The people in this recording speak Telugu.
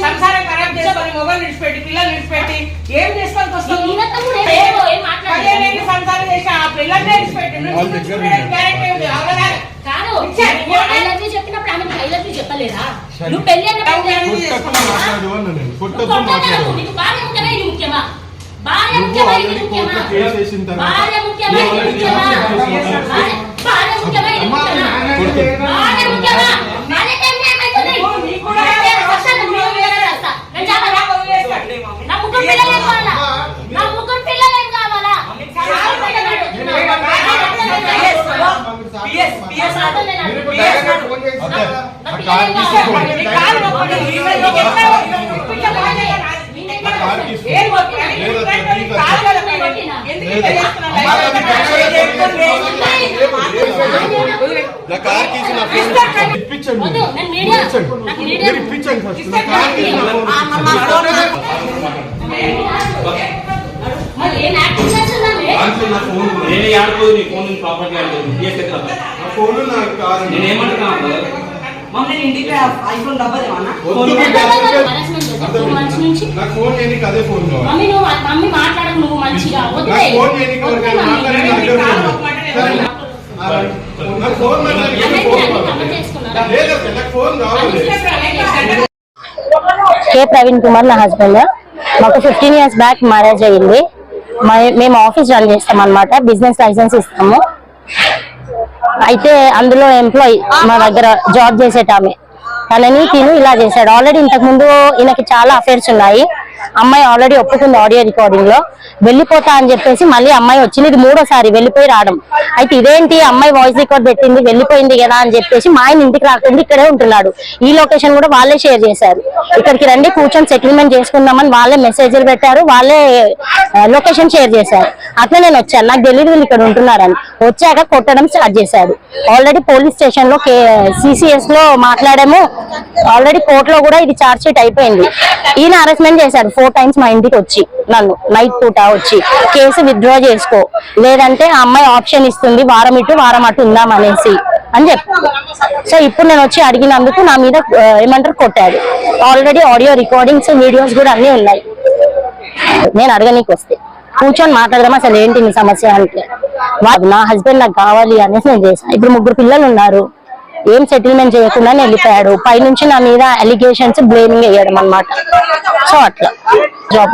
సంసారం ఖరాబ్ చేసుకొని మొగలు విడిచిపెట్టి పిల్లలు విడిచిపెట్టి ఏం చేసుకొని వస్తాం? సంసారం చేసి ఆ పిల్లల్ని విడిచిపెట్టి చెప్పినప్పుడు ఆమె ఐలవ్యూ చెప్పలేదా? నువ్వు పెళ్లి ముఖ్యమా? భార్య ముఖ్యమా ఇది ముఖ్యమా? భార్య ముఖ్యమా ఇది ముఖ్యమా? భార్య ముఖ్యమా ఇది ముఖ్యమా? భార్య ముఖ్యమా? నా ముగ్గురు పిల్లలేం కావాలా? నా ముగ్గురు పిల్లలేం కావాలా? కే ప్రవీణ్ కుమార్ నా హస్బెండ్. మాకు 15 years బ్యాక్ మ్యారేజ్ అయ్యింది. మేము ఆఫీస్ రన్ చేస్తాం అన్నమాట, బిజినెస్ లైసెన్స్ ఇస్తాము. అయితే అందులో ఎంప్లాయీ మా దగ్గర జాబ్ చేసేటామె తనని తిను ఇలా చేశాడు. ఆల్రెడీ ఇంతకు ముందు ఈయనకి చాలా అఫైర్స్ ఉన్నాయి. అమ్మాయి ఆల్రెడీ ఒప్పుకుంది ఆడియో రికార్డింగ్ లో. వెళ్ళిపోతా అని చెప్పేసి మళ్ళీ అమ్మాయి వచ్చింది. ఇది 3వ సారి వెళ్ళిపోయి రావడం. అయితే ఇదేంటి అమ్మాయి వాయిస్ రికార్డ్ పెట్టింది వెళ్ళిపోయింది కదా అని చెప్పేసి మా ఆయన ఇంటికి రాకుండా ఇక్కడే ఉంటున్నాడు. ఈ లొకేషన్ కూడా వాళ్ళే షేర్ చేశారు. ఇక్కడికి రండి కూర్చొని సెటిల్మెంట్ చేసుకుందామని వాళ్ళే మెసేజ్లు పెట్టారు, వాళ్ళే లొకేషన్ షేర్ చేశారు. అట్లా నేను వచ్చాను, నాకు తెలియదు వీళ్ళు ఇక్కడ ఉంటున్నారని. వచ్చాక కొట్టడం స్టార్ట్ చేశాడు. ఆల్రెడీ పోలీస్ స్టేషన్ లో CCS లో మాట్లాడాము. ఆల్రెడీ కోర్టులో కూడా ఇది ఛార్జ్ షీట్ అయిపోయింది. ఈయన అరెస్ట్మెంట్ చేశాడు 4 times మా ఇంటికి వచ్చి, నన్ను నైట్ పూట వచ్చి కేసు విత్డ్రా చేసుకో లేదంటే ఆ అమ్మాయి ఆప్షన్ ఇస్తుంది వారం ఇటు వారం అటు ఉందాం అనేసి అని చెప్పాడు. సో ఇప్పుడు నేను వచ్చి అడిగినందుకు నా మీద ఏమంటారు కొట్టాడు. ఆల్రెడీ ఆడియో రికార్డింగ్స్ వీడియోస్ కూడా అన్ని ఉన్నాయి. నేను అడగనీకి వస్తే కూర్చొని మాట్లాడదాం అసలు ఏంటి నీ సమస్య అంటే నా హస్బెండ్ నాకు కావాలి అనేసి నేను చేశాను. ఇప్పుడు 3 పిల్లలు ఉన్నారు, ఏం సెటిల్మెంట్ చేయకుండా వెళ్ళిపోయాడు. పైనుంచి నా మీద అలిగేషన్స్ బ్లేమింగ్ వేయడం అన్నమాట. సో అట్లా జాబ్